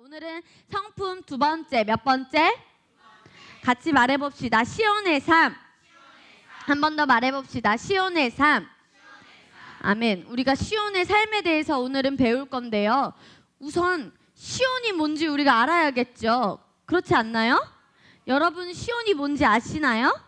오늘은 성품 두 번째, 몇 번째? 같이 말해봅시다. 시온의 삶. 한 번 더 말해봅시다. 시온의 삶. 아멘. 우리가 시온의 삶에 대해서 오늘은 배울 건데요. 우선 시온이 뭔지 우리가 알아야겠죠. 그렇지 않나요? 여러분 시온이 뭔지 아시나요?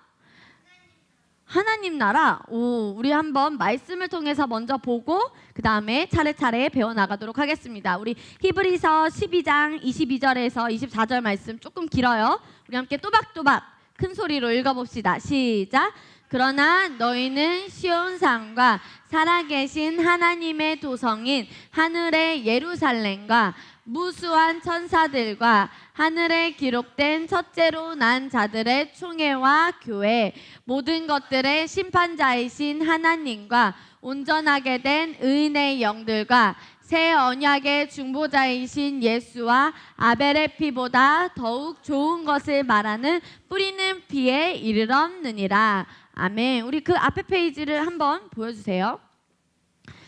하나님 나라. 우리 한번 말씀을 통해서 먼저 보고 그 다음에 차례차례 배워나가도록 하겠습니다. 우리 히브리서 12장 22절에서 24절 말씀 조금 길어요. 우리 함께 또박또박 큰 소리로 읽어봅시다. 시작. 그러나 너희는 시온산과 살아계신 하나님의 도성인 하늘의 예루살렘과 무수한 천사들과 하늘에 기록된 첫째로 난 자들의 총회와 교회, 모든 것들의 심판자이신 하나님과 온전하게 된 의인의 영들과 새 언약의 중보자이신 예수와 아벨의 피보다 더욱 좋은 것을 말하는 뿌리는 피에 이르렀느니라. 아멘. 우리 그 앞에 페이지를 한번 보여주세요.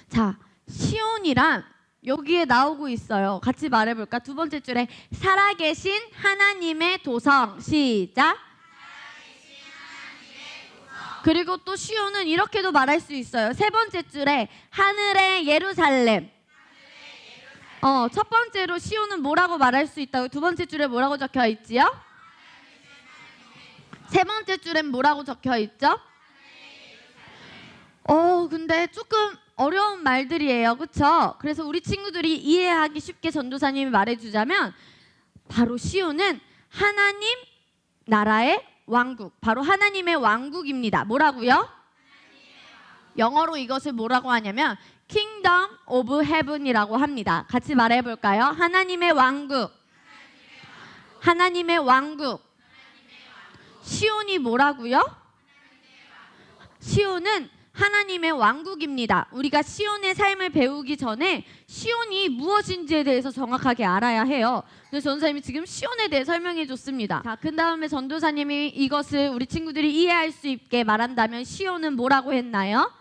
자, 시온이란 여기에 나오고 있어요. 같이 말해볼까? 두 번째 줄에 살아계신 하나님의 도성. 시작. 그리고 또 시온은 이렇게도 말할 수 있어요. 세 번째 줄에 하늘의 예루살렘. 첫 번째로 시온은 뭐라고 말할 수 있다고? 두 번째 줄에 뭐라고 적혀 있지요? 세 번째 줄엔 뭐라고 적혀 있죠? 근데 조금 어려운 말들이에요. 그렇죠? 그래서 우리 친구들이 이해하기 쉽게 전도사님이 말해주자면 바로 시온은 하나님 나라의 왕국, 바로 하나님의 왕국입니다. 뭐라고요? 영어로 이것을 뭐라고 하냐면 Kingdom of Heaven이라고 합니다. 같이 말해볼까요? 하나님의 왕국. 하나님의 왕국. 시온이 뭐라고요? 시온은 하나님의 왕국입니다. 우리가 시온의 삶을 배우기 전에 시온이 무엇인지에 대해서 정확하게 알아야 해요. 그래서 전도사님이 지금 시온에 대해 설명해 줬습니다. 자, 그 다음에 전도사님이 이것을 우리 친구들이 이해할 수 있게 말한다면 시온은 뭐라고 했나요?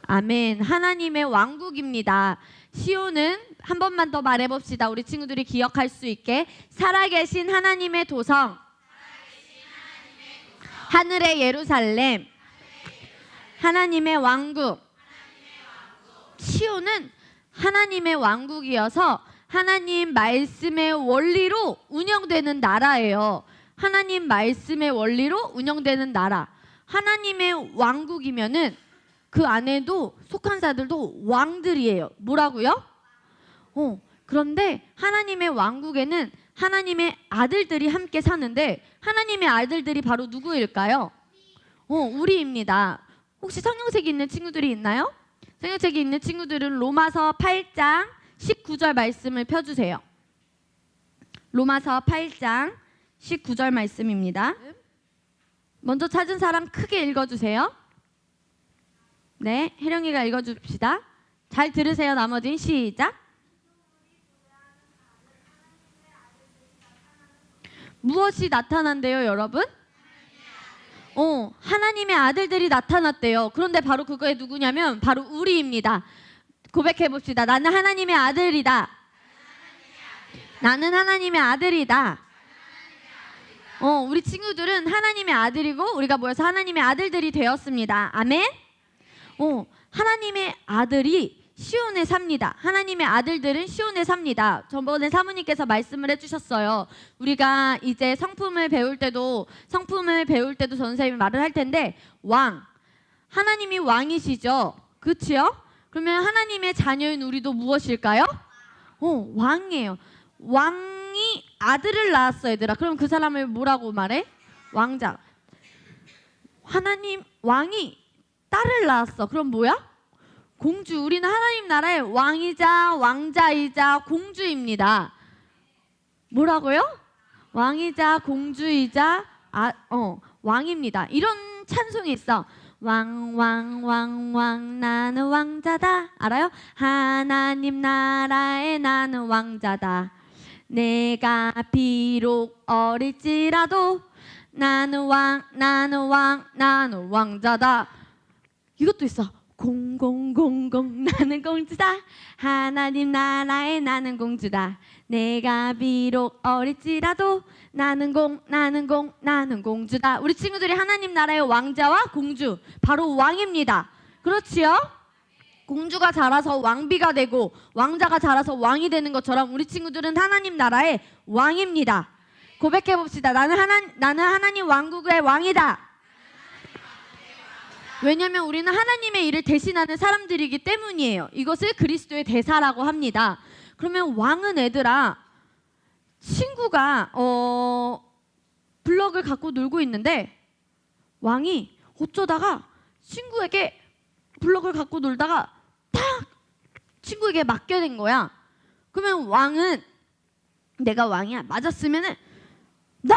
아멘. 하나님의 왕국입니다. 시온은 한 번만 더 말해봅시다. 우리 친구들이 기억할 수 있게 살아계신 하나님의 도성, 하늘의 예루살렘, 하나님의 왕국. 시온은 하나님의 왕국이어서 하나님 말씀의 원리로 운영되는 나라예요. 하나님 말씀의 원리로 운영되는 나라. 하나님의 왕국이면은 그 안에도 속한 자들도 왕들이에요. 뭐라고요? 그런데 하나님의 왕국에는 하나님의 아들들이 함께 사는데 하나님의 아들들이 바로 누구일까요? 우리입니다. 혹시 성경책이 있는 친구들이 있나요? 성경책이 있는 친구들은 로마서 8장 19절 말씀을 펴주세요. 로마서 8장 19절 말씀입니다. 먼저 찾은 사람 크게 읽어주세요. 네, 혜령이가 읽어줍시다. 잘 들으세요. 나머지는 시작. 무엇이 나타난대요, 여러분? 하나님의 아들들이 나타났대요. 그런데 바로 그거에 누구냐면 바로 우리입니다. 고백해봅시다. 나는 하나님의 아들이다. 나는 하나님의 아들이다. 우리 친구들은 하나님의 아들이고 우리가 모여서 하나님의 아들들이 되었습니다. 아멘? 하나님의 아들이 시온에 삽니다. 하나님의 아들들은 시온에 삽니다. 저번에 사모님께서 말씀을 해주셨어요. 우리가 이제 성품을 배울 때도 전도사님이 말을 할 텐데 왕, 하나님이 왕이시죠. 그렇지요? 그러면 하나님의 자녀인 우리도 무엇일까요? 왕이에요. 왕이 아들을 낳았어, 얘들아. 그럼 그 사람을 뭐라고 말해? 왕자. 하나님 왕이 딸을 낳았어. 그럼 뭐야? 공주. 우리는 하나님 나라의 왕이자 왕자이자 공주입니다. 뭐라고요? 왕이자 공주이자 왕입니다. 이런 찬송이 있어. 왕 나는 왕자다. 알아요? 하나님 나라에 나는 왕자다. 내가 비록 어릴지라도 나는 왕자다. 이것도 있어. 공공공공 나는 공주다. 하나님 나라에 나는 공주다. 내가 비록 어릴지라도 나는 공주다. 우리 친구들이 하나님 나라의 왕자와 공주, 바로 왕입니다. 그렇지요? 공주가 자라서 왕비가 되고 왕자가 자라서 왕이 되는 것처럼 우리 친구들은 하나님 나라의 왕입니다. 고백해 봅시다. 나는 하나님 왕국의 왕이다. 왜냐하면 우리는 하나님의 일을 대신하는 사람들이기 때문이에요. 이것을 그리스도의 대사라고 합니다. 그러면 왕은 애들아, 친구가 블럭을 갖고 놀고 있는데 왕이 어쩌다가 친구에게 블럭을 갖고 놀다가 탁 친구에게 맡겨낸 거야. 그러면 왕은, 내가 왕이야, 맞았으면은 너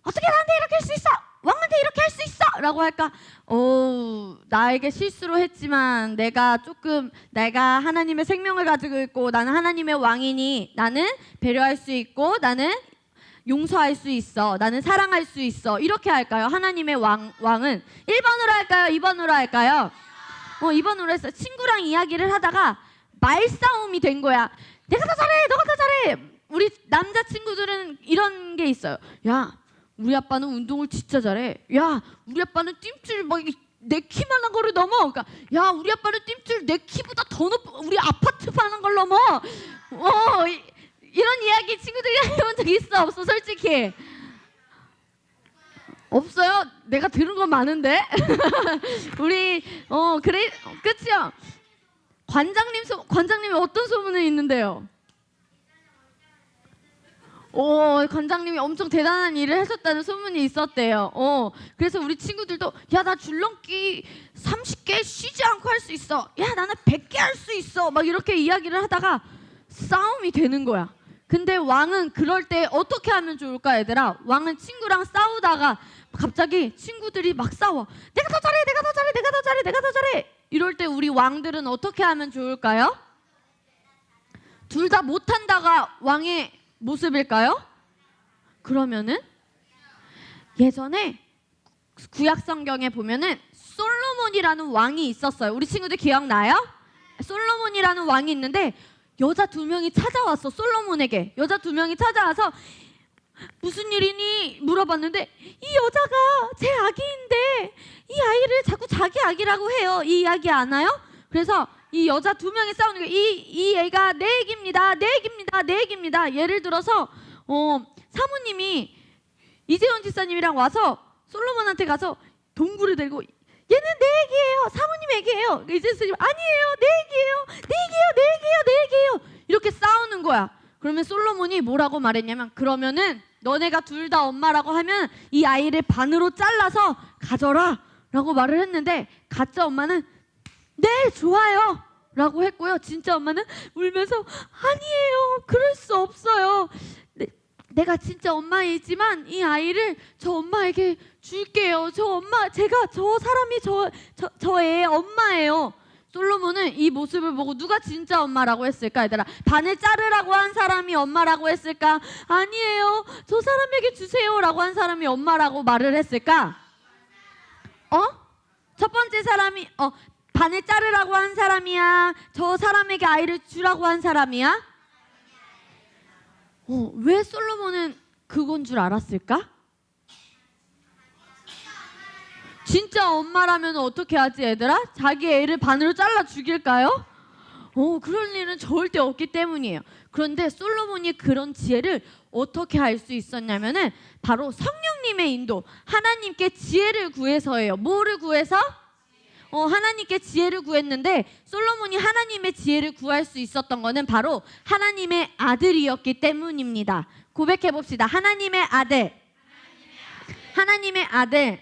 어떻게 나한테 이렇게 할 수 있어? 왕한테 이렇게 할 수 있어? 라고 할까? 나에게 실수로 했지만 내가 하나님의 생명을 가지고 있고 나는 하나님의 왕이니 나는 배려할 수 있고 나는 용서할 수 있어. 나는 사랑할 수 있어. 이렇게 할까요? 하나님의 왕은 1번으로 할까요? 2번으로 할까요? 2번으로 했어. 친구랑 이야기를 하다가 말싸움이 된 거야. 내가 더 잘해! 너가 더 잘해! 우리 남자 친구들은 이런 게 있어요. 야, 우리 아빠는 운동을 진짜 잘해. 야, 우리 아빠는 뜀줄 막 내 키만한 거를 넘어. 그러니까 야, 우리 아빠는 뜀줄 내 키보다 더 우리 아파트 파는 걸 넘어. 이런 이야기 친구들이랑 해본 적 있어? 없어? 솔직히 없어요? 내가 들은 건 많은데. 우리 그래, 그치요? 관장님이 어떤 소문이 있는데요? 관장님이 엄청 대단한 일을 하셨다는 소문이 있었대요. 그래서 우리 친구들도 야, 나 줄넘기 30개 쉬지 않고 할 수 있어. 야, 나는 100개 할 수 있어. 막 이렇게 이야기를 하다가 싸움이 되는 거야. 근데 왕은 그럴 때 어떻게 하면 좋을까, 얘들아? 왕은 친구랑 싸우다가 갑자기 친구들이 막 싸워. 내가 더 잘해, 내가 더 잘해, 내가 더 잘해, 내가 더 잘해. 이럴 때 우리 왕들은 어떻게 하면 좋을까요? 둘 다 못한다가 왕의 모습일까요? 그러면은 예전에 구약 성경에 보면은 솔로몬이라는 왕이 있었어요. 우리 친구들 기억나요? 솔로몬이라는 왕이 있는데 여자 2명이 찾아왔어. 솔로몬에게 여자 2명이 찾아와서 무슨 일이니 물어봤는데 이 여자가 제 아기인데 이 아이를 자꾸 자기 아기라고 해요. 이 이야기 아나요? 그래서 이 여자 2명이 싸우는 거예요. 이 애가 내 애기입니다. 내 애기입니다. 내 애기입니다. 예를 들어서 사모님이 이재원 지사님이랑 와서 솔로몬한테 가서 동굴을 들고 얘는 내 애기예요. 사모님 애기예요. 이재원 지사님 아니에요. 내 애기예요. 내 애기예요. 내 애기예요. 내 애기예요. 이렇게 싸우는 거야. 그러면 솔로몬이 뭐라고 말했냐면 그러면은 너네가 둘 다 엄마라고 하면 이 아이를 반으로 잘라서 가져라 라고 말을 했는데 가짜 엄마는 네, 좋아요 라고 했고요. 진짜 엄마는 울면서 아니에요, 그럴 수 없어요. 내가 진짜 엄마이지만 이 아이를 저 엄마에게 줄게요. 저 사람이 저의 엄마예요. 솔로몬은 이 모습을 보고 누가 진짜 엄마라고 했을까? 얘들아, 반을 자르라고 한 사람이 엄마라고 했을까? 아니에요, 저 사람에게 주세요 라고 한 사람이 엄마라고 말을 했을까? 첫 번째 사람이 반을 자르라고 한 사람이야? 저 사람에게 아이를 주라고 한 사람이야? 왜 솔로몬은 그건 줄 알았을까? 진짜 엄마라면 어떻게 하지, 얘들아? 자기 애를 반으로 잘라 죽일까요? 그럴 일은 절대 없기 때문이에요. 그런데 솔로몬이 그런 지혜를 어떻게 할 수 있었냐면은 바로 성령님의 인도, 하나님께 지혜를 구해서예요. 뭐를 구해서? 하나님께 지혜를 구했는데 솔로몬이 하나님의 지혜를 구할 수 있었던 거는 바로 하나님의 아들이었기 때문입니다. 고백해 봅시다. 하나님의 아들. 하나님의 아들.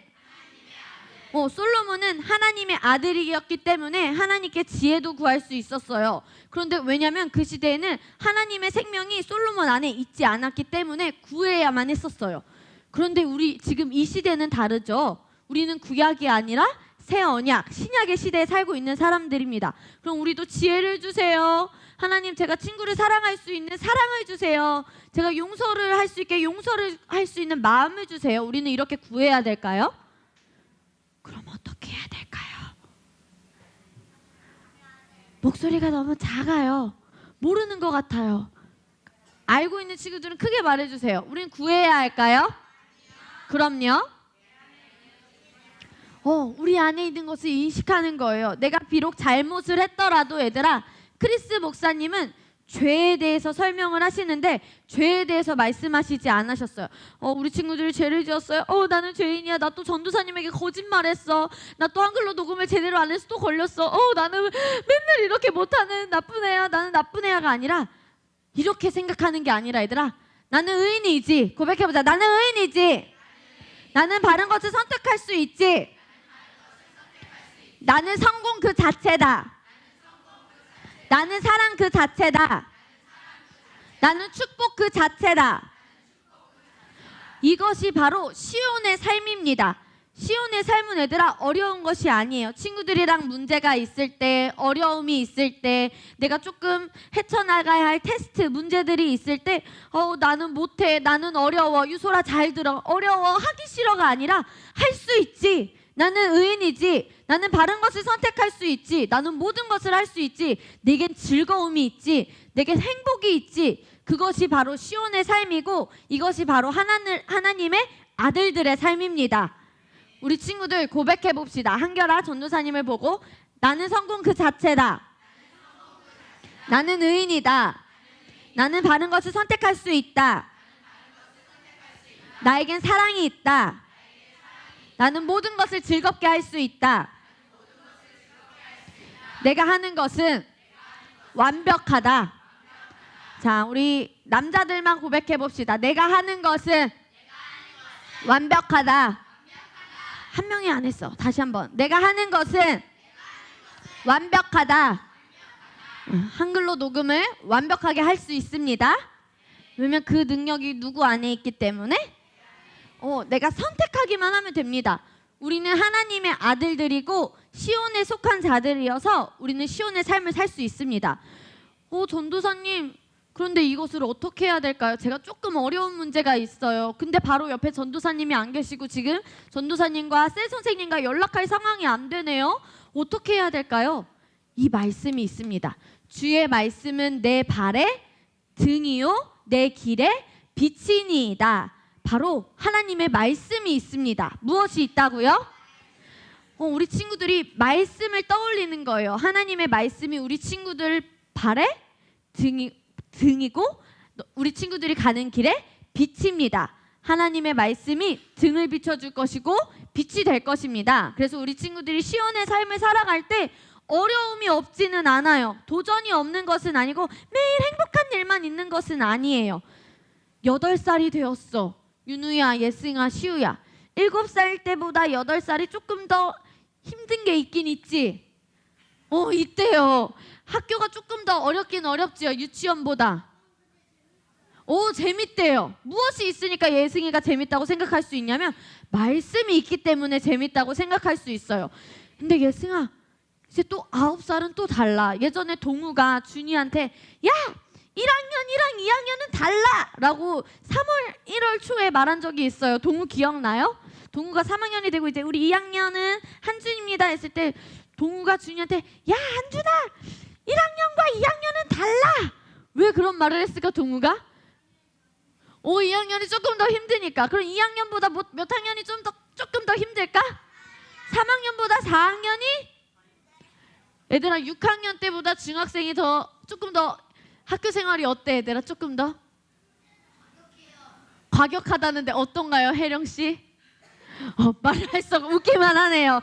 솔로몬은 하나님의 아들이었기 때문에 하나님께 지혜도 구할 수 있었어요. 그런데 왜냐하면 그 시대에는 하나님의 생명이 솔로몬 안에 있지 않았기 때문에 구해야만 했었어요. 그런데 우리 지금 이 시대는 다르죠. 우리는 구약이 아니라 새 언약, 신약의 시대에 살고 있는 사람들입니다. 그럼 우리도 지혜를 주세요. 하나님, 제가 친구를 사랑할 수 있는 사랑을 주세요. 제가 용서를 할 수 있게 용서를 할 수 있는 마음을 주세요. 우리는 이렇게 구해야 될까요? 그럼 어떻게 해야 될까요? 목소리가 너무 작아요. 모르는 것 같아요. 알고 있는 친구들은 크게 말해주세요. 우린 구해야 할까요? 그럼요. 우리 안에 있는 것을 인식하는 거예요. 내가 비록 잘못을 했더라도 얘들아, 크리스 목사님은 죄에 대해서 설명을 하시는데 죄에 대해서 말씀하시지 않으셨어요. 우리 친구들이 죄를 지었어요. 나는 죄인이야. 나 또 전도사님에게 거짓말했어. 나 또 한글로 녹음을 제대로 안 해서 또 걸렸어. 나는 맨날 이렇게 못하는 나쁜 애야. 나는 나쁜 애야가 아니라 이렇게 생각하는 게 아니라 얘들아, 나는 의인이지. 고백해보자. 나는 의인이지. 나는 바른 것을 선택할 수 있지. 나는 성공 그 자체다. 나는 사랑 그 자체다. 나는 축복 그 자체다. 이것이 바로 시온의 삶입니다. 시온의 삶은 얘들아 어려운 것이 아니에요. 친구들이랑 문제가 있을 때, 어려움이 있을 때, 내가 조금 헤쳐나가야 할 테스트, 문제들이 있을 때 나는 못해, 나는 어려워. 유소라 잘 들어. 어려워, 하기 싫어가 아니라 할 수 있지. 나는 의인이지. 나는 바른 것을 선택할 수 있지. 나는 모든 것을 할 수 있지. 내겐 즐거움이 있지. 내겐 행복이 있지. 그것이 바로 시온의 삶이고 이것이 바로 하나님의 아들들의 삶입니다. 우리 친구들 고백해 봅시다. 한결아 전도사님을 보고 나는 성공 그 자체다. 나는 의인이다. 나는 바른 것을 선택할 수 있다. 나에겐 사랑이 있다. 나는 모든 것을 즐겁게 할 수 있다. 내가 하는 것은 완벽하다. 자, 우리 남자들만 고백해 봅시다. 내가 하는 것은 완벽하다. 한 명이 안 했어. 다시 한번. 내가 하는 것은 완벽하다. 한글로 녹음을 완벽하게 할 수 있습니다. 왜냐면 그 능력이 누구 안에 있기 때문에 내가 선택하기만 하면 됩니다. 우리는 하나님의 아들들이고 시온에 속한 자들이어서 우리는 시온의 삶을 살 수 있습니다. 전도사님, 그런데 이것을 어떻게 해야 될까요? 제가 조금 어려운 문제가 있어요. 근데 바로 옆에 전도사님이 안 계시고 지금 전도사님과 셀 선생님과 연락할 상황이 안 되네요. 어떻게 해야 될까요? 이 말씀이 있습니다. 주의 말씀은 내 발의 등이요 내 길의 빛이니이다. 바로 하나님의 말씀이 있습니다. 무엇이 있다고요? 우리 친구들이 말씀을 떠올리는 거예요. 하나님의 말씀이 우리 친구들 발의 등이고 우리 친구들이 가는 길의 빛입니다. 하나님의 말씀이 등을 비춰줄 것이고 빛이 될 것입니다. 그래서 우리 친구들이 시온의 삶을 살아갈 때 어려움이 없지는 않아요. 도전이 없는 것은 아니고 매일 행복한 일만 있는 것은 아니에요. 8살이 되었어. 윤우야, 예승아, 시우야. 7살 때보다 8살이 조금 더 힘든 게 있긴 있지. 있대요. 학교가 조금 더 어렵긴 어렵지요. 유치원보다. 재밌대요. 무엇이 있으니까 예승이가 재밌다고 생각할 수 있냐면 말씀이 있기 때문에 재밌다고 생각할 수 있어요. 근데 예승아, 이제 또 9살은 또 달라. 예전에 동우가 준이한테 야! 1학년이랑 2학년은 달라! 라고 3월 1월 초에 말한 적이 있어요. 동우 기억나요? 동우가 3학년이 되고 이제 우리 2학년은 한준입니다 했을 때 동우가 준이한테 야 한준아! 1학년과 2학년은 달라! 왜 그런 말을 했을까 동우가? 2학년이 조금 더 힘드니까. 그럼 2학년보다 몇 학년이 조금 더 힘들까? 3학년보다 4학년이? 얘들아 6학년 때보다 중학생이 조금 더 학교 생활이 어때 얘들아? 조금 더? 과격하다는데 어떤가요 혜령 씨? 말할 수 없고 웃기만 하네요.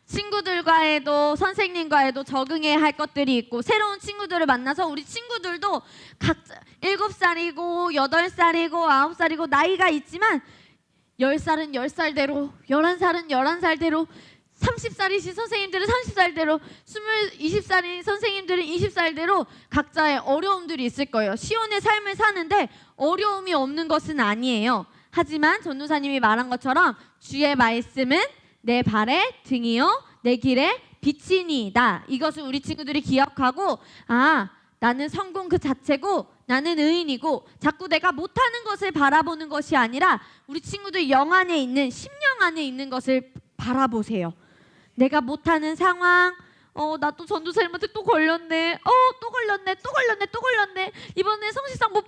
친구들과에도 선생님과에도 적응해야 할 것들이 있고 새로운 친구들을 만나서 우리 친구들도 각자 7살이고 8살이고 9살이고 나이가 있지만 10살은 10살대로 11살은 11살대로 30살이신 선생님들은 30살대로 20살인 선생님들은 20살대로 각자의 어려움들이 있을 거예요. 시온의 삶을 사는데 어려움이 없는 것은 아니에요. 하지만 전도사님이 말한 것처럼 주의 말씀은 내 발의 등이요 내 길의 빛이니이다. 이것을 우리 친구들이 기억하고 나는 성공 그 자체고 나는 의인이고 자꾸 내가 못하는 것을 바라보는 것이 아니라 우리 친구들 영 안에 있는 심령 안에 있는 것을 바라보세요. 내가 못하는 상황, 나 또 전도사님한테 또 걸렸네. 또 걸렸네. 이번에 성실상 못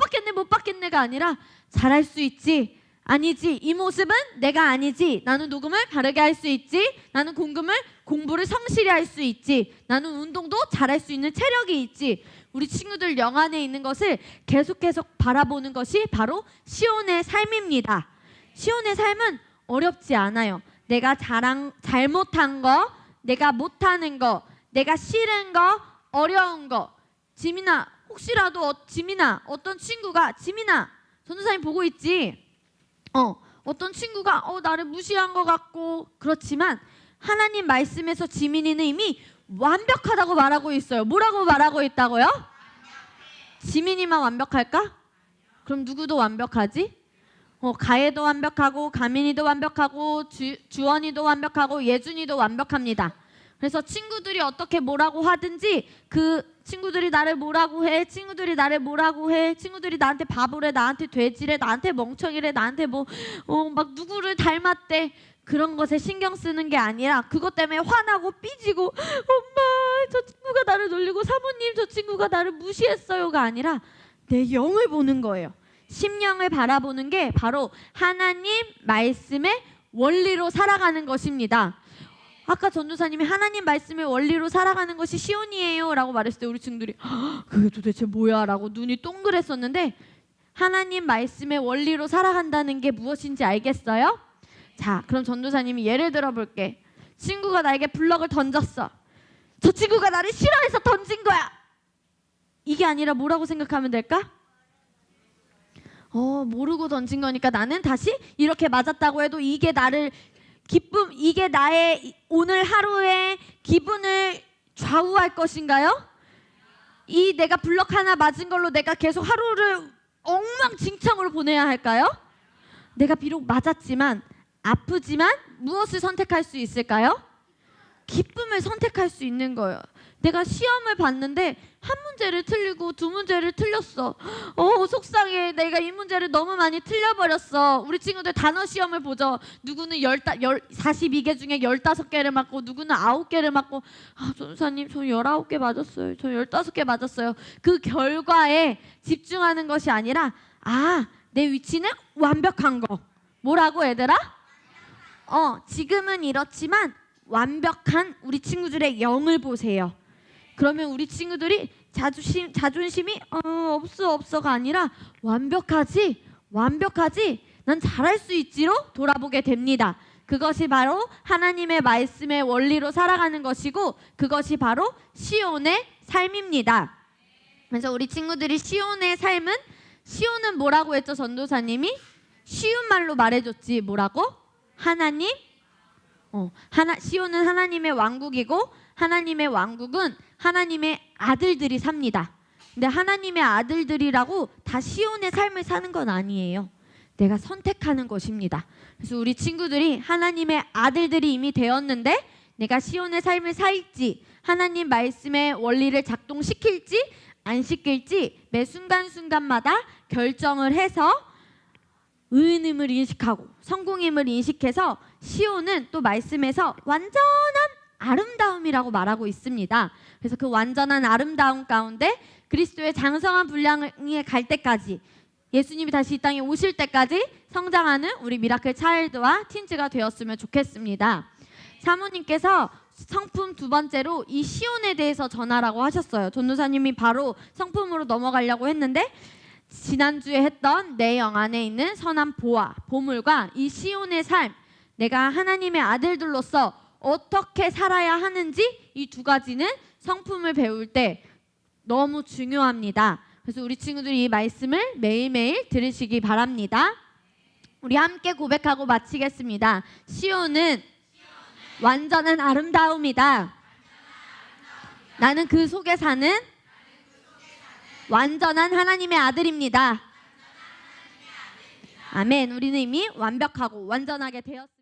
받겠네가 아니라 잘할 수 있지. 아니지. 이 모습은 내가 아니지. 나는 녹음을 바르게 할 수 있지. 나는 공부를 성실히 할 수 있지. 나는 운동도 잘할 수 있는 체력이 있지. 우리 친구들 영 안에 있는 것을 계속 바라보는 것이 바로 시온의 삶입니다. 시온의 삶은 어렵지 않아요. 내가 잘못한 거, 내가 못하는 거, 내가 싫은 거, 어려운 거. 지민아, 혹시라도 어떤 친구가 지민아, 전도사님 보고 있지? 어떤 친구가 나를 무시한 것 같고 그렇지만 하나님 말씀에서 지민이는 이미 완벽하다고 말하고 있어요. 뭐라고 말하고 있다고요? 지민이만 완벽할까? 그럼 누구도 완벽하지? 가혜도 완벽하고 가민이도 완벽하고 주원이도 완벽하고 예준이도 완벽합니다. 그래서 친구들이 어떻게 뭐라고 하든지 그 친구들이 나를 뭐라고 해, 친구들이 나한테 바보래, 나한테 돼지래, 나한테 멍청이래, 나한테 막 누구를 닮았대, 그런 것에 신경 쓰는 게 아니라 그것 때문에 화나고 삐지고 엄마 저 친구가 나를 놀리고 사모님 저 친구가 나를 무시했어요가 아니라 내 영을 보는 거예요. 심령을 바라보는 게 바로 하나님 말씀의 원리로 살아가는 것입니다. 아까 전도사님이 하나님 말씀의 원리로 살아가는 것이 시온이에요 라고 말했을 때 우리 친구들이 그게 도대체 뭐야 라고 눈이 동그랬었는데, 하나님 말씀의 원리로 살아간다는 게 무엇인지 알겠어요? 자, 그럼 전도사님이 예를 들어 볼게. 친구가 나에게 블럭을 던졌어. 저 친구가 나를 싫어해서 던진 거야. 이게 아니라 뭐라고 생각하면 될까? 모르고 던진 거니까 나는 다시 이렇게 맞았다고 해도 이게 나의 오늘 하루의 기분을 좌우할 것인가요? 이 내가 블럭 하나 맞은 걸로 내가 계속 하루를 엉망진창으로 보내야 할까요? 내가 비록 맞았지만 아프지만 무엇을 선택할 수 있을까요? 기쁨을 선택할 수 있는 거예요. 내가 시험을 봤는데 한 문제를 틀리고 두 문제를 틀렸어. 속상해. 내가 이 문제를 너무 많이 틀려버렸어. 우리 친구들 단어 시험을 보죠. 누구는 42개 중에 15개를 맞고 누구는 9개를 맞고 전도사님 저 19개 맞았어요. 저 15개 맞았어요. 그 결과에 집중하는 것이 아니라 내 위치는 완벽한 거. 뭐라고 얘들아? 지금은 이렇지만 완벽한 우리 친구들의 영을 보세요. 그러면 우리 친구들이 자존심이 없어가 아니라 완벽하지 난 잘할 수 있지로 돌아보게 됩니다. 그것이 바로 하나님의 말씀의 원리로 살아가는 것이고 그것이 바로 시온의 삶입니다. 그래서 우리 친구들이 시온의 시온은 뭐라고 했죠? 전도사님이 쉬운 말로 말해줬지. 뭐라고? 하나님? 시온은 하나님의 왕국이고 하나님의 왕국은 하나님의 아들들이 삽니다. 근데 하나님의 아들들이라고 다 시온의 삶을 사는 건 아니에요. 내가 선택하는 것입니다. 그래서 우리 친구들이 하나님의 아들들이 이미 되었는데 내가 시온의 삶을 살지, 하나님 말씀의 원리를 작동시킬지 안 시킬지 매 순간순간마다 결정을 해서 의인임을 인식하고 성공임을 인식해서 시온은 또 말씀에서 완전한 아름다움이라고 말하고 있습니다. 그래서 그 완전한 아름다움 가운데 그리스도의 장성한 분량에 갈 때까지, 예수님이 다시 이 땅에 오실 때까지 성장하는 우리 미라클 차일드와 틴즈가 되었으면 좋겠습니다. 사모님께서 성품 두 번째로 이 시온에 대해서 전하라고 하셨어요. 전도사님이 바로 성품으로 넘어가려고 했는데 지난주에 했던 내 영 안에 있는 선한 보물과 이 시온의 삶, 내가 하나님의 아들들로서 어떻게 살아야 하는지 이 두 가지는 성품을 배울 때 너무 중요합니다. 그래서 우리 친구들이 이 말씀을 매일매일 들으시기 바랍니다. 우리 함께 고백하고 마치겠습니다. 시온은 완전한 아름다움이다. 나는 그 속에 사는 완전한 하나님의 아들입니다. 아멘. 우리는 이미 완벽하고 완전하게 되었습니다.